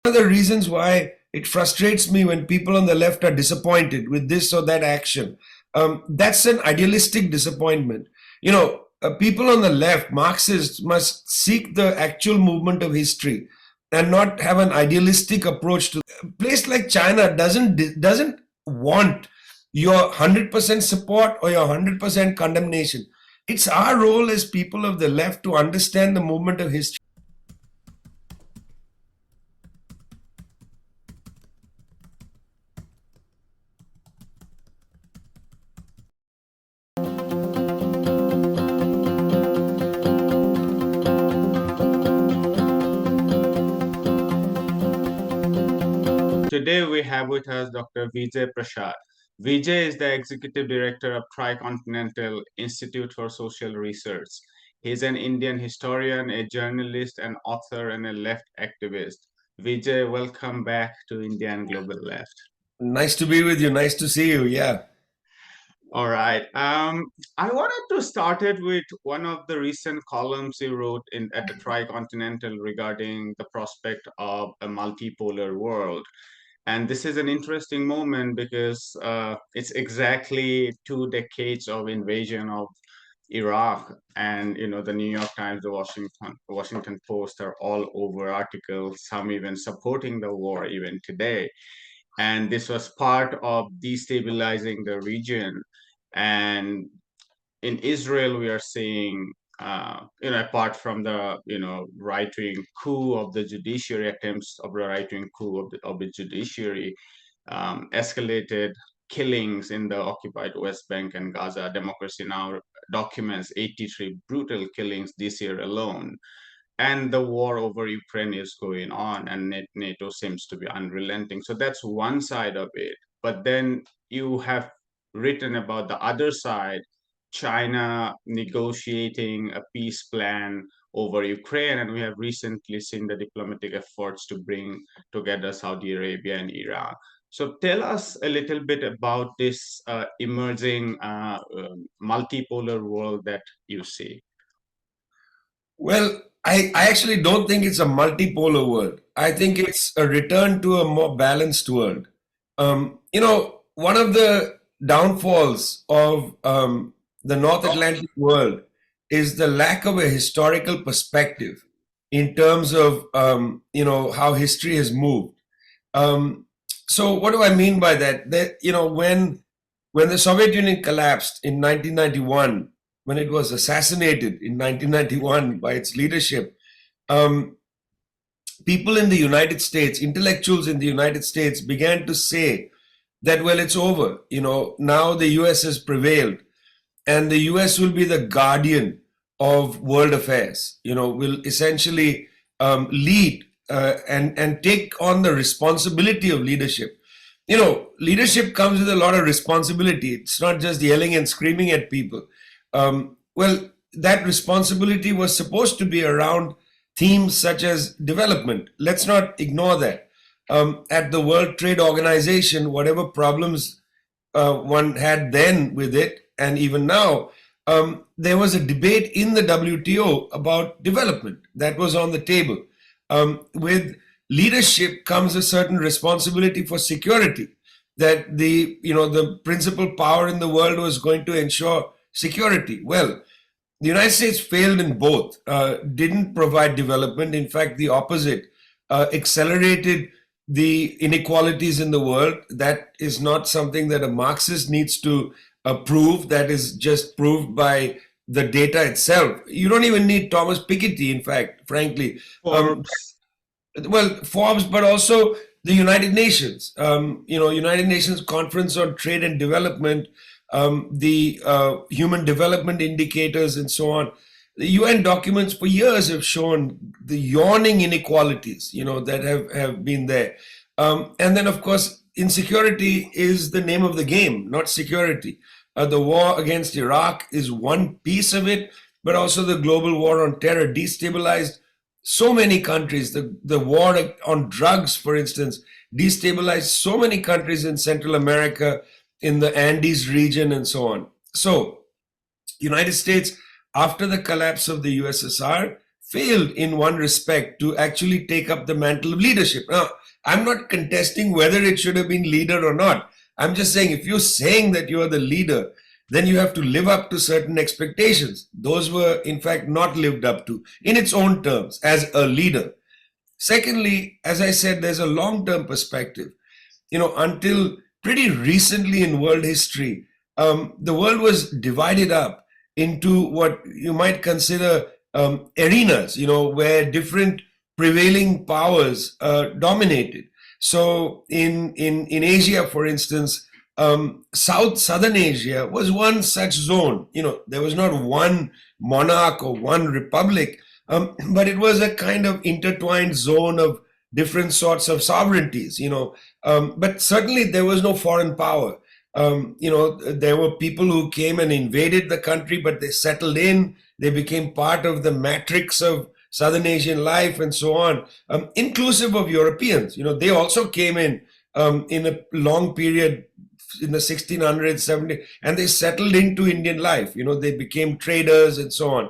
of the reasons why it frustrates me when people on the left are disappointed with this or that action. That's an idealistic disappointment. People on the left, Marxists, must seek the actual movement of history and not have an idealistic approach to. A place like China doesn't want your 100% support or your 100% condemnation. It's our role as people of the left to understand the movement of history. Today we have with us Dr. Vijay Prashad. Vijay is the Executive Director of Tricontinental Institute for Social Research. He's an Indian historian, a journalist, an author, and a left activist. Vijay, welcome back to India and Global Left. Nice to be with you. Nice to see you. Yeah. All right. I wanted to start it with one of the recent columns you wrote at the Tricontinental regarding the prospect of a multipolar world. And this is an interesting moment because it's exactly 2 decades of invasion of Iraq, and the New York Times, the Washington Post are all over articles, some even supporting the war even today. And this was part of destabilizing the region. And in Israel, we are seeing, apart from the, right-wing coup of the judiciary, attempts of the right-wing coup of the judiciary, escalated killings in the occupied West Bank and Gaza. Democracy Now! Documents 83 brutal killings this year alone. And the war over Ukraine is going on, and NATO seems to be unrelenting. So that's one side of it. But then you have written about the other side, China negotiating a peace plan over Ukraine, and we have recently seen the diplomatic efforts to bring together Saudi Arabia and Iran. So tell us a little bit about this emerging multipolar world that you see. Well, I actually don't think it's a multipolar world. I think it's a return to a more balanced world. One of the downfalls of the North Atlantic world is the lack of a historical perspective in terms of how history has moved. So what do I mean by that? That when the Soviet Union collapsed in 1991, when it was assassinated in 1991 by its leadership, people in the United States, intellectuals in the United States, began to say that, well, it's over. Now the US has prevailed, and the US will be the guardian of world affairs. Will essentially lead and take on the responsibility of leadership. Leadership comes with a lot of responsibility. It's not just yelling and screaming at people. Well, that responsibility was supposed to be around themes such as development. Let's not ignore that. At the World Trade Organization, whatever problems one had then with it, and even now, there was a debate in the WTO about development that was on the table. With leadership comes a certain responsibility for security, that the principal power in the world was going to ensure security. Well, the United States failed in both, didn't provide development. In fact, the opposite, accelerated the inequalities in the world. That is not something that a Marxist needs to prove. That is just proved by the data itself. You don't even need Thomas Piketty, in fact, frankly. Forbes, but also the United Nations. United Nations Conference on Trade and Development, the Human Development Indicators, and so on. The UN documents for years have shown the yawning inequalities, that have been there. And then, of course, insecurity is the name of the game, not security. The war against Iraq is one piece of it, but also the global war on terror destabilized so many countries. The war on drugs, for instance, destabilized so many countries in Central America, in the Andes region, and so on. So, United States, after the collapse of the USSR, failed in one respect to actually take up the mantle of leadership. Now, I'm not contesting whether it should have been leader or not. I'm just saying if you're saying that you are the leader, then you have to live up to certain expectations. Those were, in fact, not lived up to in its own terms as a leader. Secondly, as I said, there's a long-term perspective. Until pretty recently in world history, the world was divided up into what you might consider arenas, where different prevailing powers dominated. So in Asia, for instance, Southern Asia was one such zone. There was not one monarch or one republic, but it was a kind of intertwined zone of different sorts of sovereignties. But certainly there was no foreign power. There were people who came and invaded the country, but they settled in. They became part of the matrix of Southern Asian life and so on, inclusive of Europeans. They also came in a long period in the 1600s, 1700s, and they settled into Indian life. They became traders and so on.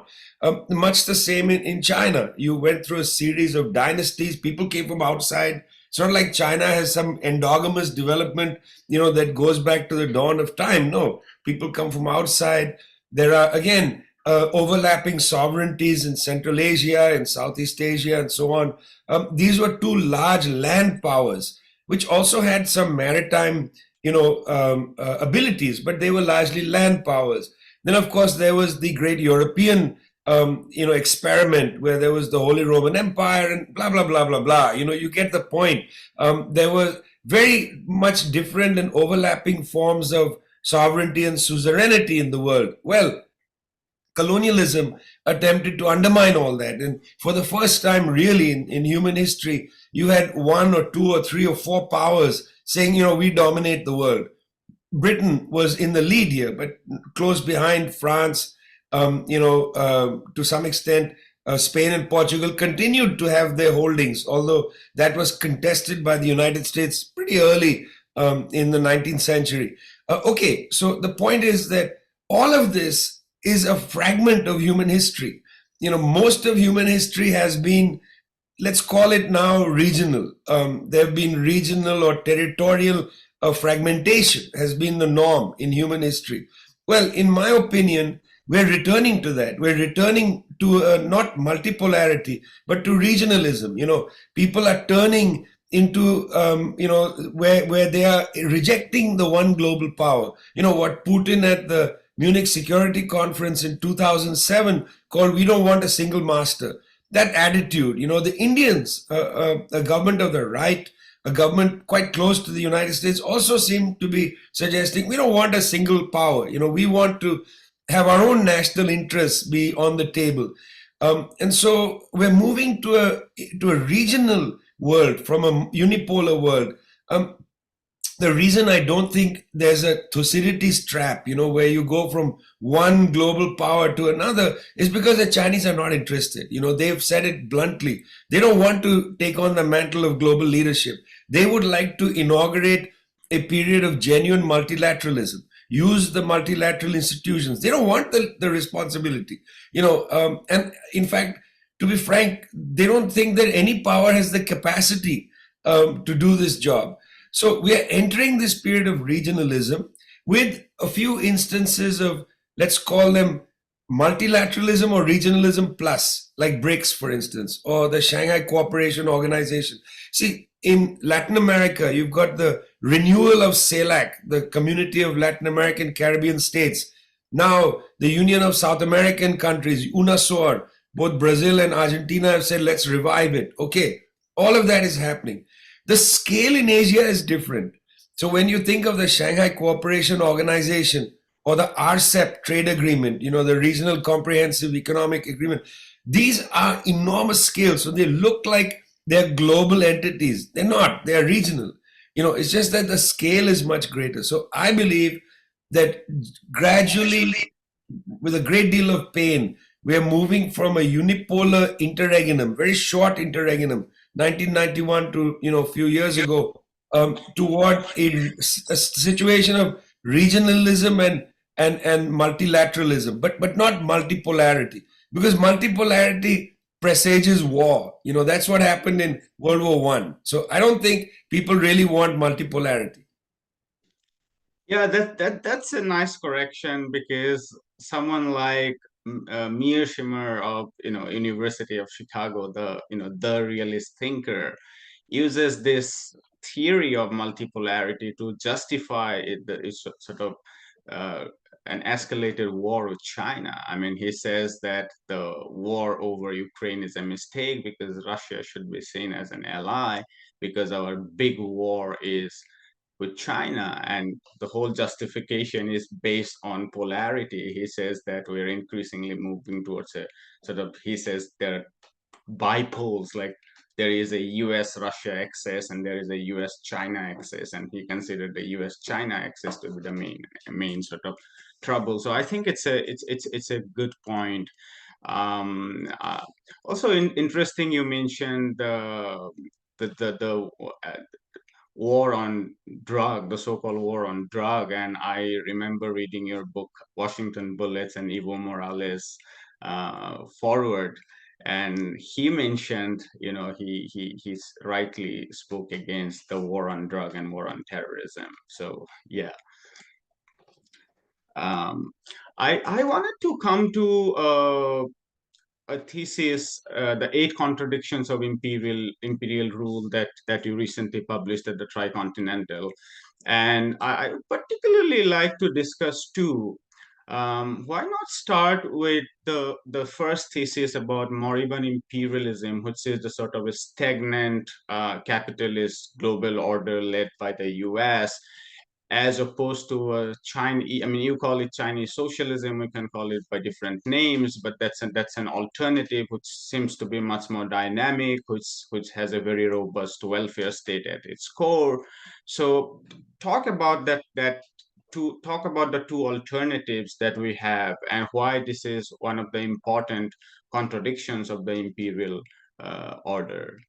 Much the same in China. You went through a series of dynasties. People came from outside. It's not like China has some endogamous development, that goes back to the dawn of time. No, people come from outside. There are, again, overlapping sovereignties in Central Asia and Southeast Asia and so on. These were two large land powers, which also had some maritime, abilities, but they were largely land powers. Then, of course, there was the great European experiment where there was the Holy Roman Empire and blah, blah, blah, blah, blah. You get the point. There were very much different and overlapping forms of sovereignty and suzerainty in the world. Well, colonialism attempted to undermine all that. And for the first time, really, in human history, you had one or two or three or four powers saying, we dominate the world. Britain was in the lead here, but close behind France, to some extent, Spain and Portugal continued to have their holdings, although that was contested by the United States pretty early in the 19th century. Okay, so the point is that all of this is a fragment of human history. Most of human history has been, let's call it now, regional. There have been regional or territorial fragmentation has been the norm in human history. Well, in my opinion, we're returning to that. We're returning to not multipolarity, but to regionalism. People are turning into, where they are rejecting the one global power. What Putin at the Munich Security Conference in 2007 called, we don't want a single master. That attitude, the Indians, a government of the right, a government quite close to the United States, also seem to be suggesting we don't want a single power. We want to have our own national interests be on the table. And so we're moving to a regional world from a unipolar world. The reason I don't think there's a Thucydides trap, where you go from one global power to another, is because the Chinese are not interested. They've said it bluntly. They don't want to take on the mantle of global leadership. They would like to inaugurate a period of genuine multilateralism, use the multilateral institutions. They don't want the responsibility, and in fact, to be frank, they don't think that any power has the capacity to do this job. So we are entering this period of regionalism with a few instances of, let's call them multilateralism or regionalism plus, like BRICS, for instance, or the Shanghai Cooperation Organization. See, in Latin America, you've got the renewal of CELAC, the Community of Latin American Caribbean States. Now, the Union of South American Countries, UNASUR, both Brazil and Argentina have said, let's revive it. Okay, all of that is happening. The scale in Asia is different. So when you think of the Shanghai Cooperation Organization or the RCEP trade agreement, the Regional Comprehensive Economic Agreement, these are enormous scales. So they look like they're global entities. They're not, they're regional. It's just that the scale is much greater. So I believe that gradually, with a great deal of pain, we're moving from a unipolar interregnum, very short interregnum, 1991 to a few years ago, toward a situation of regionalism and multilateralism, but not multipolarity, because multipolarity presages war. That's what happened in World War One. So I don't think people really want multipolarity. Yeah, that's a nice correction, because someone like Meir Shimmer of University of Chicago, the realist thinker, uses this theory of multipolarity to justify it's sort of uh, an escalated war with China. I mean, he says that the war over Ukraine is a mistake because Russia should be seen as an ally, because our big war is with China, and the whole justification is based on polarity. He says that we're increasingly moving towards a sort of, he says there are bipoles, like there is a US Russia axis and there is a US China axis, and he considered the US China axis to be the main sort of trouble. So I think it's a good point. Um, uh, Also interesting, you mentioned the war on drug, the so-called war on drug. And I remember reading your book, Washington Bullets, and Evo Morales' forward. And he mentioned, he's rightly spoke against the war on drug and war on terrorism. So yeah, um, I wanted to come to a thesis, the eight contradictions of imperial rule that you recently published at the Tricontinental, and I particularly like to discuss two. Why not start with the first thesis about moribund imperialism, which is the sort of a stagnant capitalist global order led by the U.S., as opposed to a Chinese, I mean, you call it Chinese socialism, we can call it by different names, but that's an alternative which seems to be much more dynamic, which has a very robust welfare state at its core. So talk about talk about the two alternatives that we have, and why this is one of the important contradictions of the imperial order.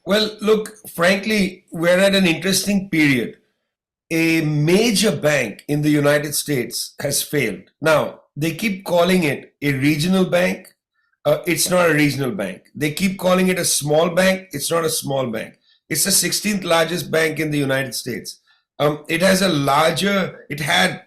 Well, look, frankly, we're at an interesting period. A major bank in the United States has failed. Now, they keep calling it a regional bank. It's not a regional bank. They keep calling it a small bank. It's not a small bank. It's the 16th largest bank in the United States. It had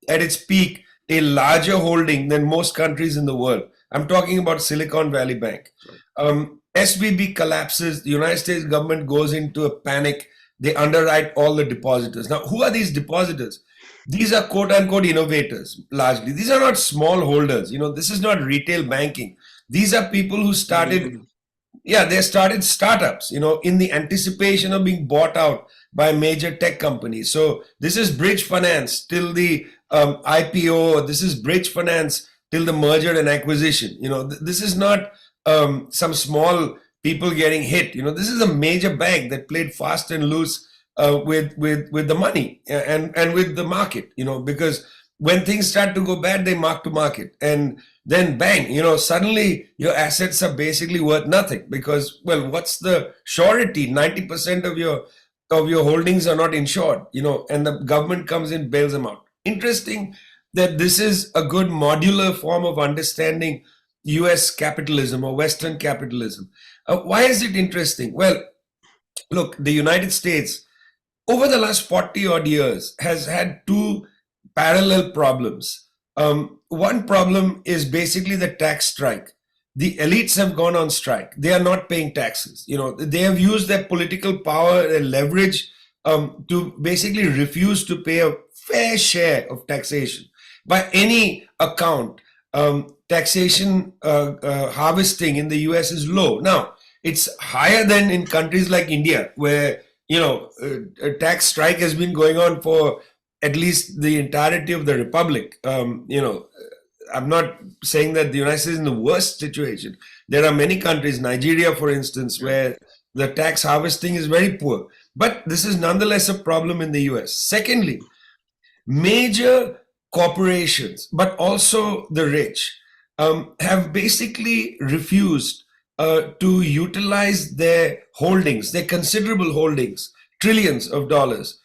at its peak a larger holding than most countries in the world. I'm talking about Silicon Valley Bank. SVB collapses, the United States government goes into a panic. They underwrite all the depositors. Now, who are these depositors? These are quote unquote innovators largely. These are not small holders. This is not retail banking. These are people who started, yeah, they started startups, in the anticipation of being bought out by major tech companies. So this is bridge finance till the IPO. This is bridge finance till the merger and acquisition. This is not some small people getting hit. This is a major bank that played fast and loose with the money and with the market. Because when things start to go bad, they mark to market, and then bang, suddenly your assets are basically worth nothing because, well, what's the surety? 90% of your holdings are not insured, and the government comes in, bails them out. Interesting that this is a good modular form of understanding US capitalism or Western capitalism. Why is it interesting? Well, look, the United States over the last 40 odd years has had two parallel problems. One problem is basically the tax strike. The elites have gone on strike. They are not paying taxes. They have used their political power and leverage to basically refuse to pay a fair share of taxation. By any account, taxation harvesting in the US is low. Now, it's higher than in countries like India, where a tax strike has been going on for at least the entirety of the republic. I'm not saying that the United States is in the worst situation. There are many countries, Nigeria, for instance, where the tax harvesting is very poor. But this is nonetheless a problem in the US. Secondly, major corporations, but also the rich, have basically refused to utilize their holdings, their considerable holdings, trillions of dollars,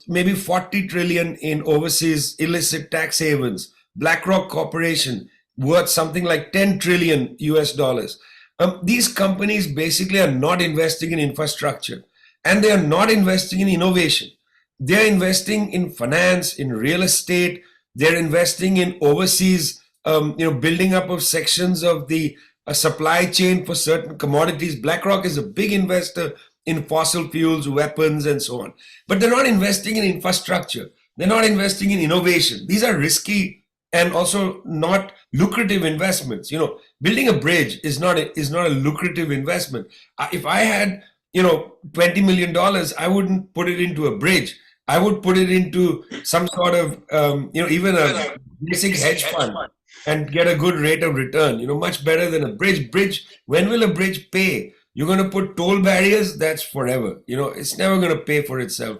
maybe 40 trillion in overseas illicit tax havens. BlackRock Corporation worth something like 10 trillion US dollars. These companies basically are not investing in infrastructure, and they are not investing in innovation. They're investing in finance, in real estate. They're investing in overseas, building up of sections of the supply chain for certain commodities. BlackRock is a big investor in fossil fuels, weapons, and so on. But they're not investing in infrastructure. They're not investing in innovation. These are risky and also not lucrative investments. Building a bridge is not a lucrative investment. If I had $20 million, I wouldn't put it into a bridge. I would put it into some sort of even a basic hedge fund and get a good rate of return. Much better than a bridge. When will a bridge pay? You're going to put toll barriers, that's forever. It's never going to pay for itself.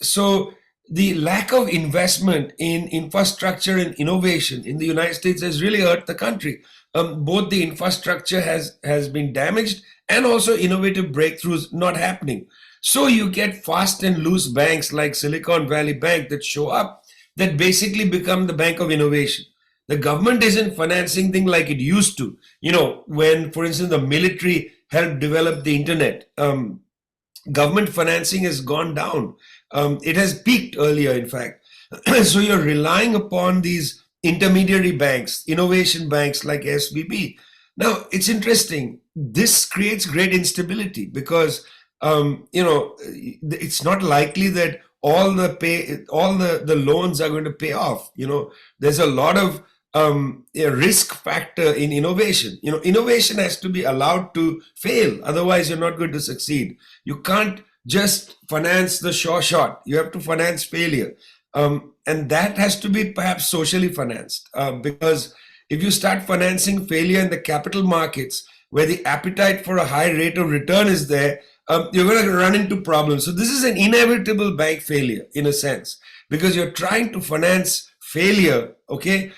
So the lack of investment in infrastructure and innovation in the United States has really hurt the country. Both the infrastructure has been damaged, and also innovative breakthroughs not happening. So you get fast and loose banks like Silicon Valley Bank that show up, that basically become the bank of innovation. The government isn't financing things like it used to. When, for instance, the military helped develop the internet, government financing has gone down. It has peaked earlier, in fact. So you're relying upon these intermediary banks, innovation banks like SVB. Now, it's interesting. This creates great instability because, it's not likely that all the loans are going to pay off. There's a lot of a risk factor in innovation. Innovation has to be allowed to fail. Otherwise, you're not going to succeed. You can't just finance the sure shot. You have to finance failure. And that has to be perhaps socially financed, because if you start financing failure in the capital markets, where the appetite for a high rate of return is there, you're going to run into problems. So this is an inevitable bank failure in a sense, because you're trying to finance failure, okay,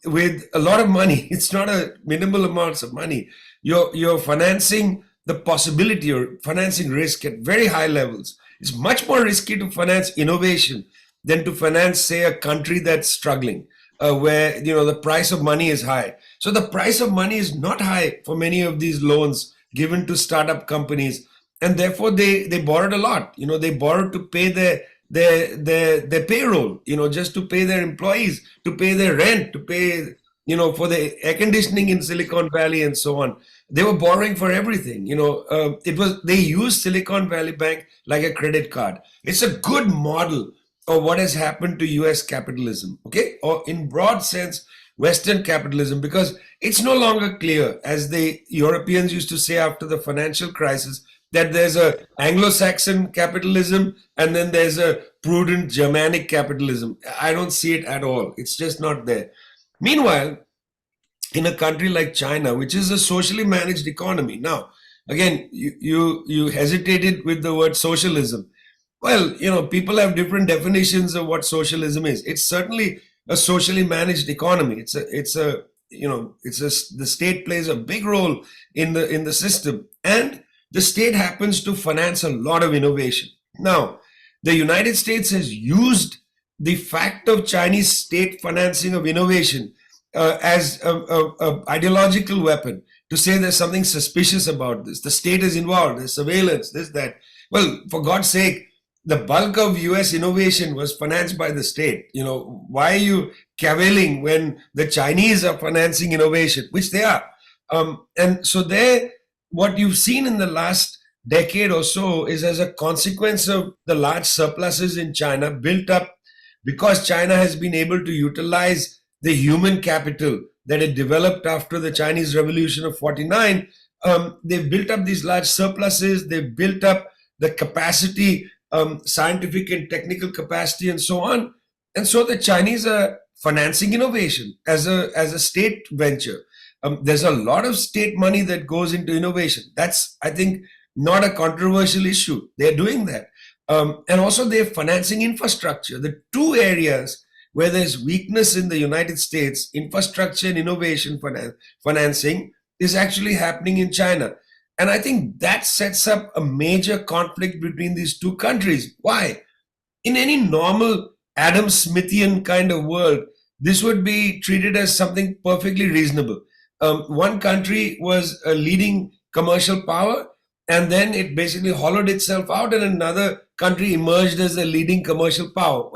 with a lot of money. It's not a minimal amounts of money. You're financing the possibility or financing risk at very high levels. It's much more risky to finance innovation than to finance, say, a country that's struggling, where the price of money is high. So the price of money is not high for many of these loans given to startup companies, and therefore they borrowed a lot. They borrowed to pay their payroll, just to pay their employees, to pay their rent, to pay for the air conditioning in Silicon Valley and so on. They were borrowing for everything. They used Silicon Valley Bank like a credit card. It's a good model of what has happened to US capitalism, okay, or in broad sense Western capitalism, because it's no longer clear, as the Europeans used to say after the financial crisis, that there's a Anglo-Saxon capitalism and then there's a prudent Germanic capitalism. I don't see it at all. It's just not there. Meanwhile, in a country like China, which is a socially managed economy. Now, again, you hesitated with the word socialism. Well, people have different definitions of what socialism is. It's certainly a socially managed economy. The state plays a big role in the system, and the state happens to finance a lot of innovation. Now, the United States has used the fact of Chinese state financing of innovation as a ideological weapon to say there's something suspicious about this. The state is involved. There's surveillance, this, that. Well, for God's sake, the bulk of US innovation was financed by the state. Why are you cavilling when the Chinese are financing innovation, which they are? And so what you've seen in the last decade or so is, as a consequence of the large surpluses in China built up because China has been able to utilize the human capital that it developed after the Chinese Revolution of 49. They've built up these large surpluses. They've built up the capacity, scientific and technical capacity, and so on. And so the Chinese are financing innovation as a state venture. There's a lot of state money that goes into innovation. That's, I think, not a controversial issue. They're doing that. And also they're financing infrastructure. The two areas where there's weakness in the United States, infrastructure and innovation financing, is actually happening in China. And I think that sets up a major conflict between these two countries. Why? In any normal Adam Smithian kind of world, this would be treated as something perfectly reasonable. One country was a leading commercial power, and then it basically hollowed itself out, and another country emerged as a leading commercial power.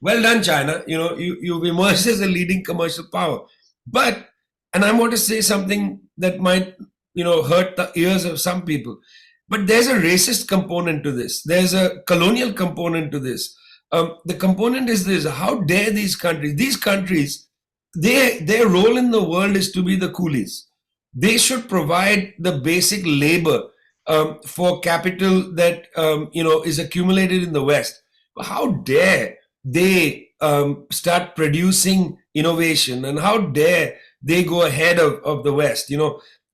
Well done, China. You've emerged as a leading commercial power. But, and I want to say something that might, hurt the ears of some people. But there's a racist component to this. There's a colonial component to this. The component is this: how dare these countries, their role in the world is to be the coolies. They should provide the basic labor for capital that is accumulated in the West. How dare they start producing innovation, and how dare they go ahead of the West?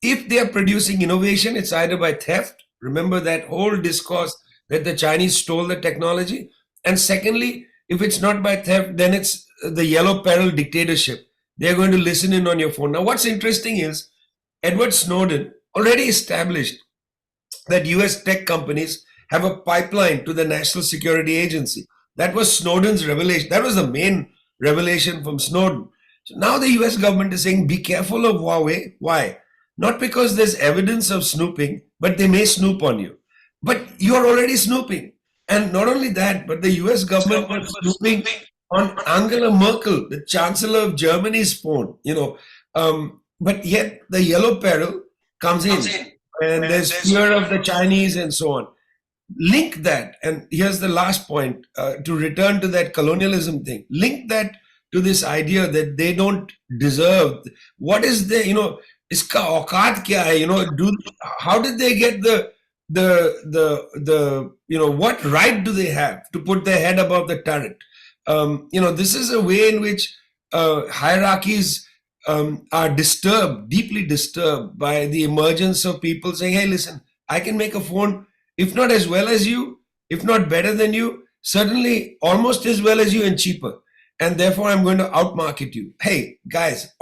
If they are producing innovation, it's either by theft. Remember that whole discourse that the Chinese stole the technology. And secondly, if it's not by theft, then it's the yellow peril dictatorship. They're going to listen in on your phone. Now, what's interesting is Edward Snowden already established that US tech companies have a pipeline to the National Security Agency. That was Snowden's revelation. That was the main revelation from Snowden. So now the US government is saying, be careful of Huawei. Why? Not because there's evidence of snooping, but they may snoop on you. But you're already snooping. And not only that, but the US government was snooping on Angela Merkel, the Chancellor of Germany's phone, but yet the yellow peril comes in, and there's fear of the Chinese and so on. Link that, and here's the last point, to return to that colonialism thing. Link that to this idea that they don't deserve. What is the, iska औकात क्या है? How did they get what right do they have to put their head above the turret? This is a way in which hierarchies are disturbed, deeply disturbed by the emergence of people saying, hey, listen, I can make a phone, if not as well as you, if not better than you, certainly almost as well as you and cheaper. And therefore, I'm going to outmarket you. Hey, guys,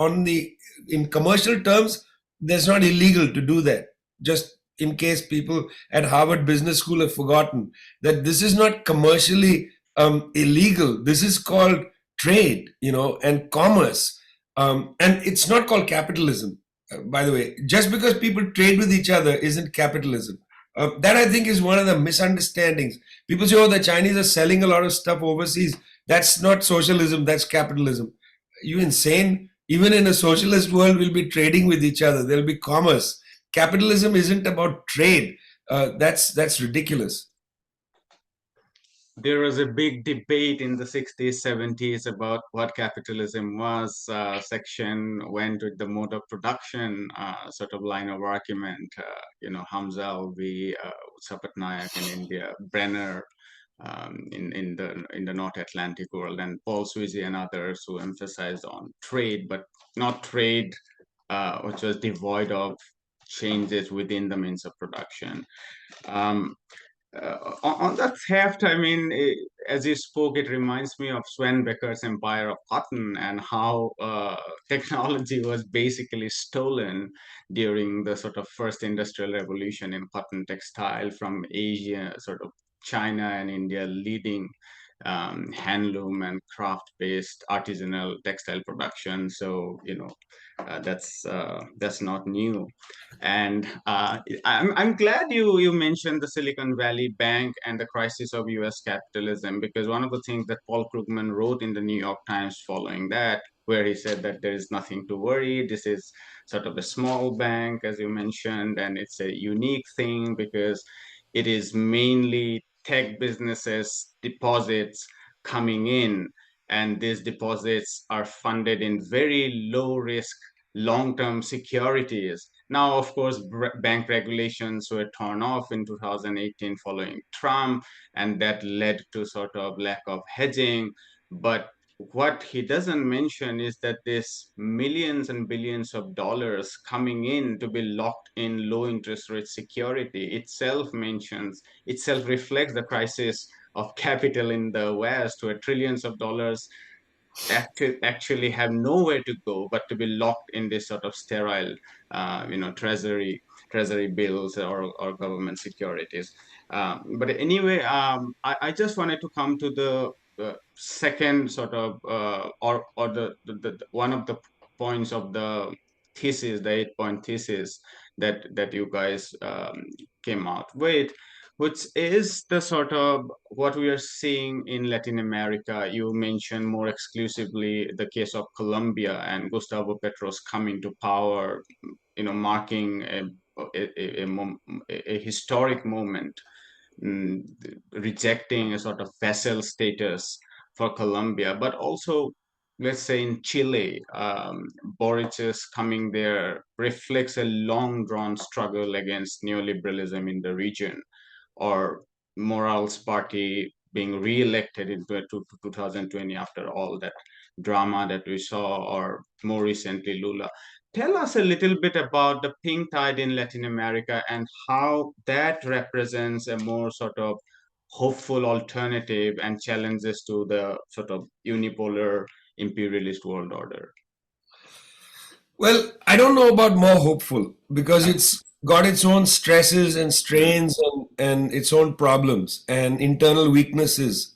in commercial terms, that's not illegal to do that. Just in case people at Harvard Business School have forgotten that this is not commercially illegal. This is called trade, and commerce. And it's not called capitalism, by the way. Just because people trade with each other isn't capitalism. That, I think, is one of the misunderstandings. People say, oh, the Chinese are selling a lot of stuff overseas. That's not socialism, that's capitalism. You insane? Even in a socialist world, we'll be trading with each other. There'll be commerce. Capitalism isn't about trade. That's ridiculous. There was a big debate in the 60s, 70s about what capitalism was. Section went with the mode of production sort of line of argument. Hamza Alvi, Sapatnaik in India, Brenner in the North Atlantic world, and Paul Sweezy and others who emphasized on trade, but not trade which was devoid of changes within the means of production. On that theft, I mean, as you spoke, it reminds me of Sven Becker's Empire of Cotton and how technology was basically stolen during the sort of first industrial revolution in cotton textile from Asia, sort of China and India leading handloom and craft-based artisanal textile production. So, that's not new. And I'm glad you mentioned the Silicon Valley Bank and the crisis of U.S. capitalism, because one of the things that Paul Krugman wrote in the New York Times following that, where he said that there is nothing to worry. This is sort of a small bank, as you mentioned, and it's a unique thing because it is mainly tech businesses deposits coming in, and these deposits are funded in very low risk long-term securities. Now, of course, bank regulations were torn off in 2018 following Trump, and that led to sort of lack of hedging. But what he doesn't mention is that this millions and billions of dollars coming in to be locked in low interest rate security itself reflects the crisis of capital in the West, where trillions of dollars actually have nowhere to go but to be locked in this sort of sterile, treasury bills or government securities. But anyway, I just wanted to come to the second sort of or the one of the points of the thesis, the 8-point thesis that you guys came out with, which is the sort of what we are seeing in Latin America. You mentioned more exclusively the case of Colombia and Gustavo Petro's coming to power, marking a historic moment, mm, rejecting a sort of vassal status for Colombia, but also, let's say, in Chile, Boric's coming there reflects a long drawn struggle against neoliberalism in the region, or Morales' party being re-elected in 2020 after all that drama that we saw, or more recently Lula. Tell us a little bit about the pink tide in Latin America and how that represents a more sort of hopeful alternative and challenges to the sort of unipolar imperialist world order. Well, I don't know about more hopeful because it's got its own stresses and strains and its own problems and internal weaknesses.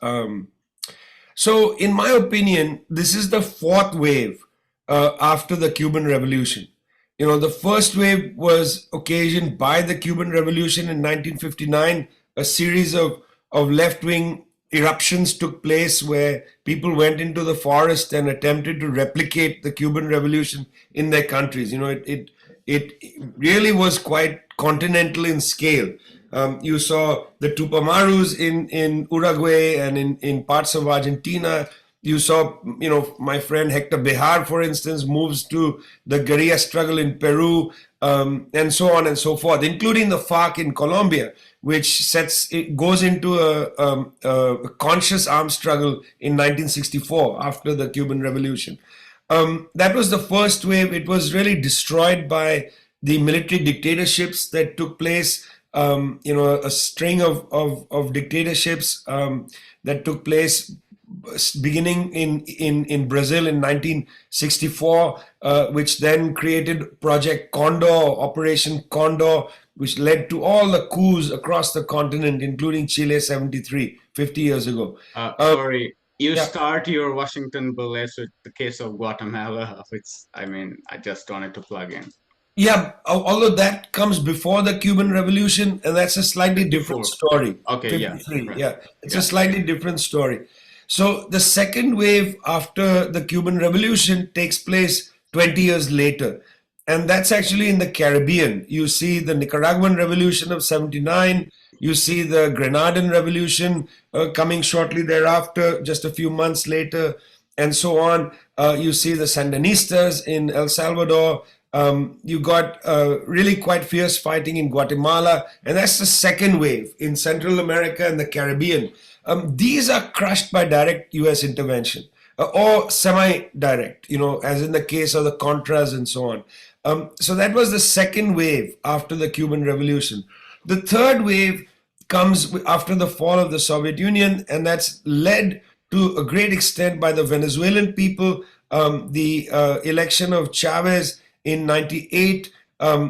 So, in my opinion, this is the fourth wave after the Cuban Revolution. The first wave was occasioned by the Cuban Revolution in 1959. A series of left wing eruptions took place where people went into the forest and attempted to replicate the Cuban Revolution in their countries. It really was quite continental in scale. You saw the Tupamarus in Uruguay and in parts of Argentina. You saw, my friend Hector Behar, for instance, moves to the guerrilla struggle in Peru, and so on and so forth, including the FARC in Colombia, which goes into a conscious armed struggle in 1964 after the Cuban Revolution. That was the first wave. It was really destroyed by the military dictatorships that took place. A string of dictatorships that took place beginning in Brazil in 1964, which then created Project Condor, Operation Condor, which led to all the coups across the continent, including Chile 73, 50 years ago. Sorry, you Yeah. start your Washington bullets with the case of Guatemala, which I just wanted to plug in. Yeah, although that comes before the Cuban Revolution, and that's a slightly different Before. story. Okay, yeah, 53, right. yeah. It's Yeah. a slightly different story. So the second wave after the Cuban Revolution takes place 20 years later. And that's actually in the Caribbean. You see the Nicaraguan Revolution of 79. You see the Grenadian Revolution coming shortly thereafter, just a few months later, and so on. You see the Sandinistas in El Salvador. You got really quite fierce fighting in Guatemala, and that's the second wave in Central America and the Caribbean. These are crushed by direct US intervention or semi-direct, as in the case of the Contras and so on. So that was the second wave after the Cuban Revolution. The third wave comes after the fall of the Soviet Union, and that's led to a great extent by the Venezuelan people. The election of Chavez in 98,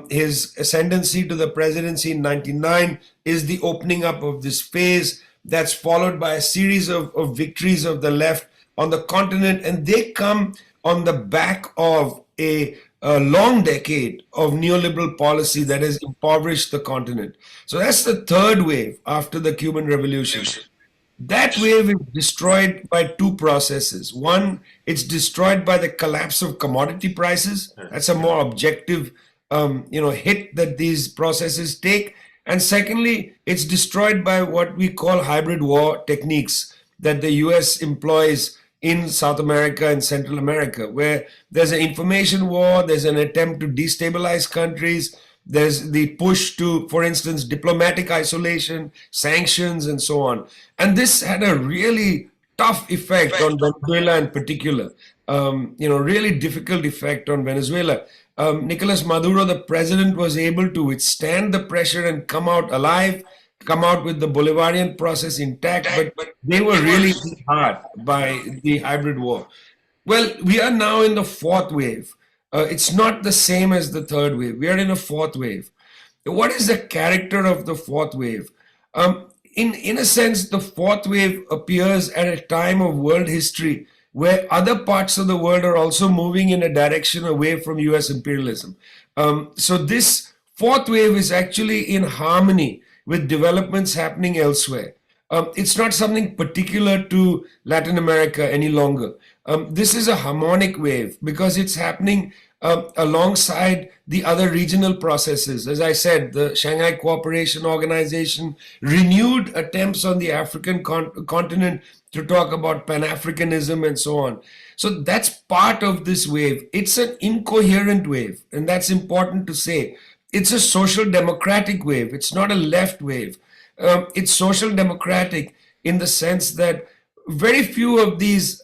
his ascendancy to the presidency in 99 is the opening up of this phase. That's followed by a series of victories of the left on the continent, and they come on the back of a long decade of neoliberal policy that has impoverished the continent. So that's the third wave after the Cuban Revolution. That wave is destroyed by two processes. One, it's destroyed by the collapse of commodity prices. That's a more objective, hit that these processes take. And secondly, it's destroyed by what we call hybrid war techniques that the US employs in South America and Central America, where there's an information war, there's an attempt to destabilize countries, there's the push to, for instance, diplomatic isolation, sanctions, and so on. And this had a really tough effect on Venezuela in particular, really difficult effect on Venezuela. Nicolas Maduro, the president, was able to withstand the pressure and come out alive, come out with the Bolivarian process intact, but they were really hit hard by the hybrid war. Well, we are now in the fourth wave. It's not the same as the third wave. We are in a fourth wave. What is the character of the fourth wave? in a sense, the fourth wave appears at a time of world history where other parts of the world are also moving in a direction away from US imperialism. So this fourth wave is actually in harmony with developments happening elsewhere. It's not something particular to Latin America any longer. This is a harmonic wave because it's happening alongside the other regional processes. As I said, the Shanghai Cooperation Organization, renewed attempts on the African continent to talk about Pan Africanism and so on. So that's part of this wave. It's an incoherent wave, and that's important to say. It's a social democratic wave, it's not a left wave. It's social democratic in the sense that very few of these,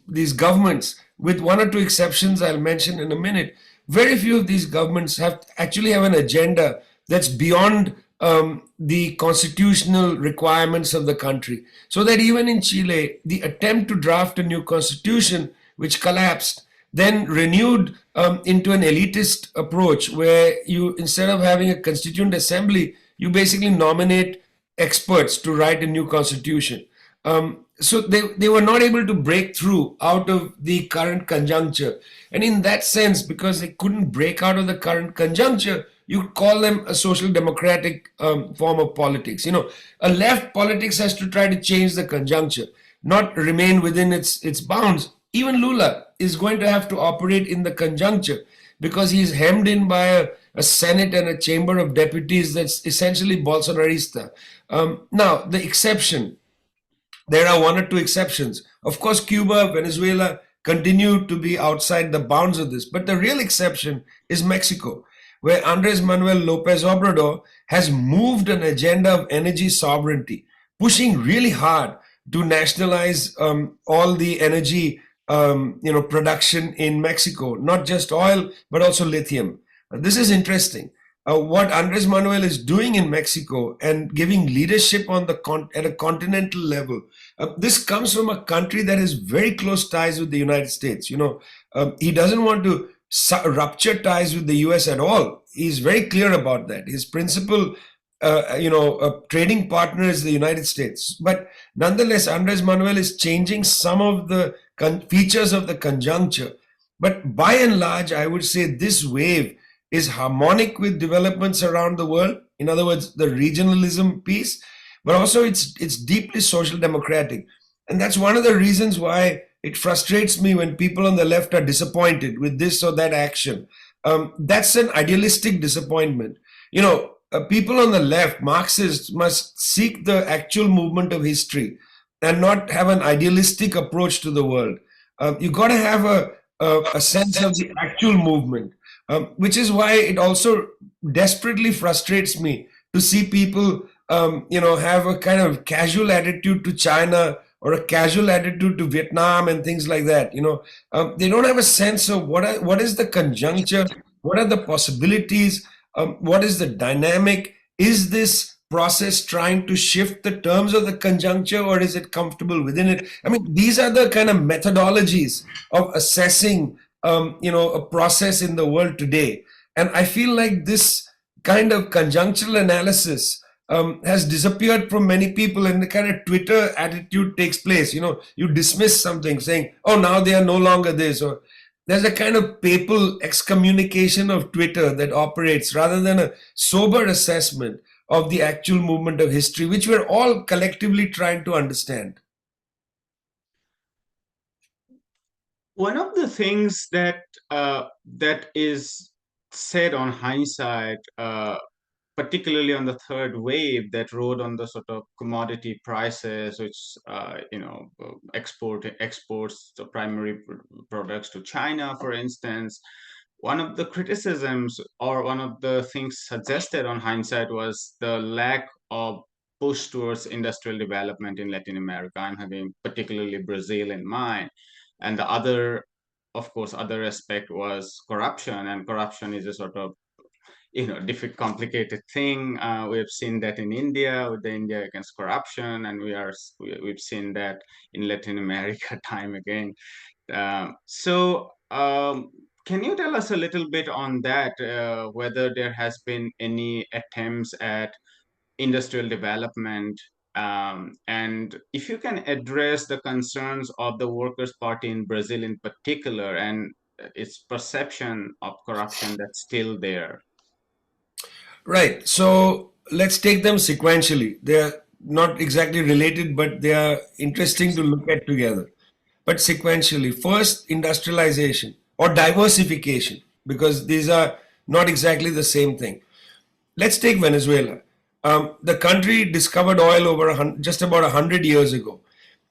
these governments, with one or two exceptions I'll mention in a minute, very few of these governments have an agenda that's beyond the constitutional requirements of the country. So that even in Chile, the attempt to draft a new constitution, which collapsed, then renewed into an elitist approach where you, instead of having a constituent assembly, you basically nominate experts to write a new constitution. So they were not able to break through out of the current conjuncture. And in that sense, because they couldn't break out of the current conjuncture, you call them a social democratic form of politics. A left politics has to try to change the conjuncture, not remain within its bounds. Even Lula is going to have to operate in the conjuncture because he's hemmed in by a Senate and a Chamber of Deputies that's essentially Bolsonarista. Now, the exception, there are one or two exceptions. Of course, Cuba, Venezuela continue to be outside the bounds of this. But the real exception is Mexico, where Andres Manuel Lopez Obrador has moved an agenda of energy sovereignty, pushing really hard to nationalize all the energy production in Mexico, not just oil, but also lithium. This is interesting. What Andres Manuel is doing in Mexico and giving leadership on at a continental level. This comes from a country that has very close ties with the United States. He doesn't want to rupture ties with the US at all. He's very clear about that. His principal, trading partner is the United States. But nonetheless, Andres Manuel is changing some of the features of the conjuncture. But by and large, I would say this wave is harmonic with developments around the world. In other words, the regionalism piece, but also it's deeply social democratic. And that's one of the reasons why it frustrates me when people on the left are disappointed with this or that action. That's an idealistic disappointment. People on the left, Marxists, must seek the actual movement of history and not have an idealistic approach to the world. You got to have a sense of the actual movement, which is why it also desperately frustrates me to see people, have a kind of casual attitude to China or a casual attitude to Vietnam and things like that. They don't have a sense of what is the conjuncture, what are the possibilities, what is the dynamic. Is this process trying to shift the terms of the conjuncture, or is it comfortable within it? I mean, these are the kind of methodologies of assessing, a process in the world today. And I feel like this kind of conjunctural analysis has disappeared from many people, and the kind of Twitter attitude takes place. You dismiss something saying, oh, now they are no longer this, or there's a kind of papal excommunication of Twitter that operates rather than a sober assessment of the actual movement of history, which we're all collectively trying to understand. One of the things that is said on hindsight, particularly on the third wave that rode on the sort of commodity prices, which exports the primary products to China, for instance. One of the criticisms, or one of the things suggested on hindsight, was the lack of push towards industrial development in Latin America. I'm having particularly Brazil in mind. And the other, of course, other aspect was corruption, and corruption is a sort of difficult, complicated thing. We have seen that in India with the India against corruption, and we've seen that in Latin America time again. Can you tell us a little bit on that? Whether there has been any attempts at industrial development, and if you can address the concerns of the Workers' Party in Brazil in particular and its perception of corruption that's still there. Right. So let's take them sequentially. They're not exactly related, but they are interesting to look at together. But sequentially, first, industrialization or diversification, because these are not exactly the same thing. Let's take Venezuela. The country discovered oil just about 100 years ago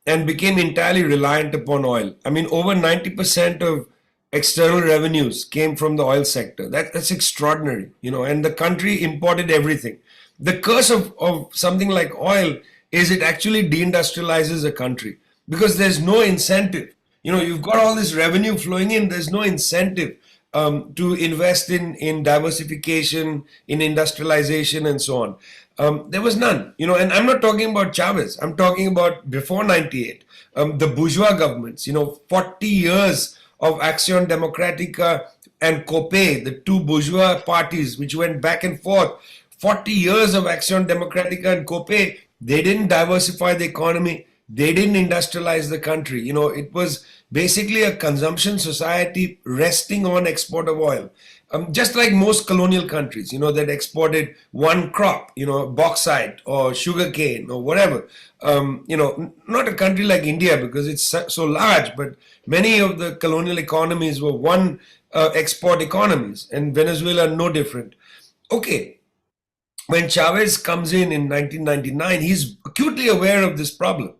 and became entirely reliant upon oil. I mean, over 90% of external revenues came from the oil sector. That's extraordinary, and the country imported everything. The curse of something like oil is it actually deindustrializes a country because there's no incentive. You've got all this revenue flowing in, there's no incentive to invest in diversification, in industrialization, and so on. There was none, and I'm not talking about Chavez. I'm talking about before 98, the bourgeois governments, 40 years of Acción Democrática and COPE, the two bourgeois parties which went back and forth. 40 years of Acción Democrática and COPE, they didn't diversify the economy. They didn't industrialize the country. It was basically a consumption society resting on export of oil. Just like most colonial countries, that exported one crop, bauxite or sugarcane or whatever. Not a country like India because it's so large, but many of the colonial economies were one export economies, and Venezuela no different. Okay, when Chavez comes in 1999, he's acutely aware of this problem.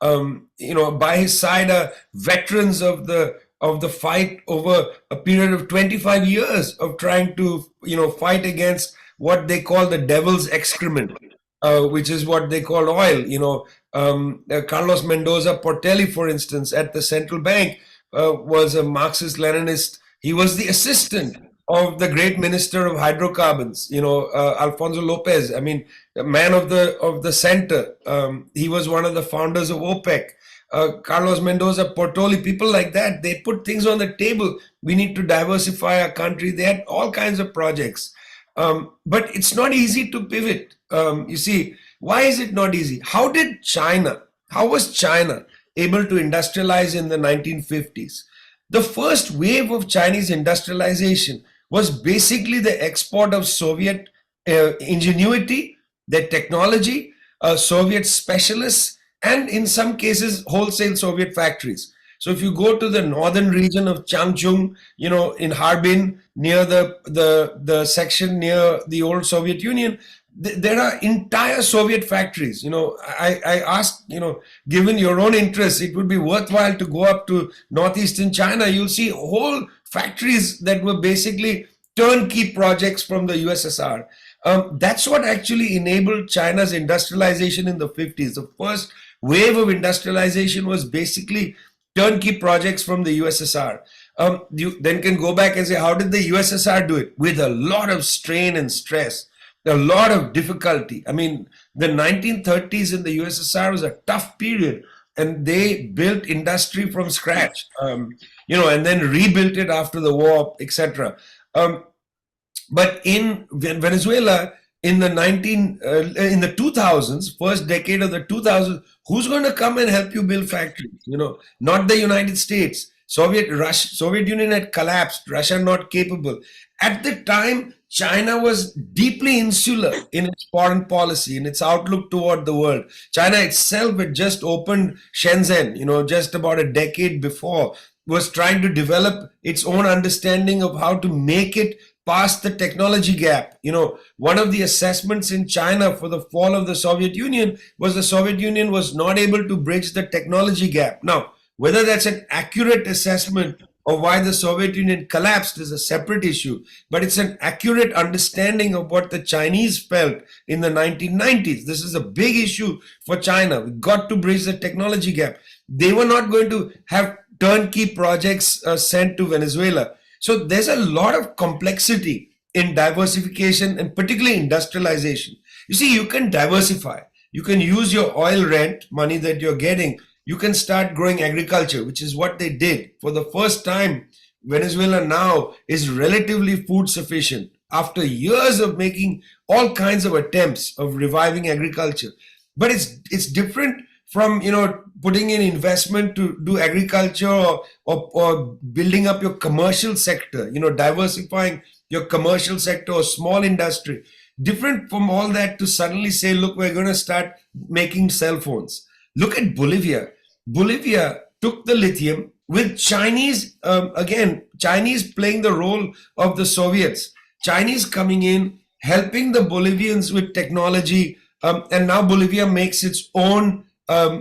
By his side are veterans of the fight over a period of 25 years of trying to fight against what they call the devil's excrement, which is what they call oil. Carlos Mendoza Portelli, for instance, at the central bank, was a Marxist-Leninist. He was the assistant of the great minister of hydrocarbons, Alfonso Lopez. I mean, the man of the center. He was one of the founders of OPEC. Carlos Mendoza Portoli, people like that, they put things on the table. We need to diversify our country. They had all kinds of projects. But it's not easy to pivot. You see, why is it not easy? How was China able to industrialize in the 1950s? The first wave of Chinese industrialization was basically the export of Soviet ingenuity, their technology, Soviet specialists, and in some cases, wholesale Soviet factories. So if you go to the northern region of Changchun, in Harbin, near the section near the old Soviet Union, there are entire Soviet factories. I asked, given your own interests, it would be worthwhile to go up to northeastern China. You'll see whole factories that were basically turnkey projects from the USSR. That's what actually enabled China's industrialization in the 50s. The first wave of industrialization was basically turnkey projects from the USSR. You then can go back and say, how did the USSR do it? With a lot of strain and stress, a lot of difficulty. I mean, the 1930s in the USSR was a tough period, and they built industry from scratch, and then rebuilt it after the war, etc. But in Venezuela, in the 2000s, first decade of the 2000s, who's going to come and help you build factories? Not the United States. Soviet Union had collapsed. Russia not capable. At the time, China was deeply insular in its foreign policy, in its outlook toward the world. China itself had just opened Shenzhen, just about a decade before, was trying to develop its own understanding of how to make it past the technology gap. One of the assessments in China for the fall of the Soviet Union was the Soviet Union was not able to bridge the technology gap. Now, whether that's an accurate assessment of why the Soviet Union collapsed is a separate issue, but it's an accurate understanding of what the Chinese felt in the 1990s. This is a big issue for China. We got to bridge the technology gap. They were not going to have turnkey projects sent to Venezuela. So there's a lot of complexity in diversification and particularly industrialization. You see, you can diversify. You can use your oil rent money that you're getting. You can start growing agriculture, which is what they did. For the first time, Venezuela now is relatively food sufficient after years of making all kinds of attempts of reviving agriculture. But it's different from, putting in investment to do agriculture, or building up your commercial sector, diversifying your commercial sector or small industry. Different from all that to suddenly say, look, we're going to start making cell phones. Look at Bolivia. Bolivia took the lithium with Chinese, again, Chinese playing the role of the Soviets, Chinese coming in, helping the Bolivians with technology, and now Bolivia makes its own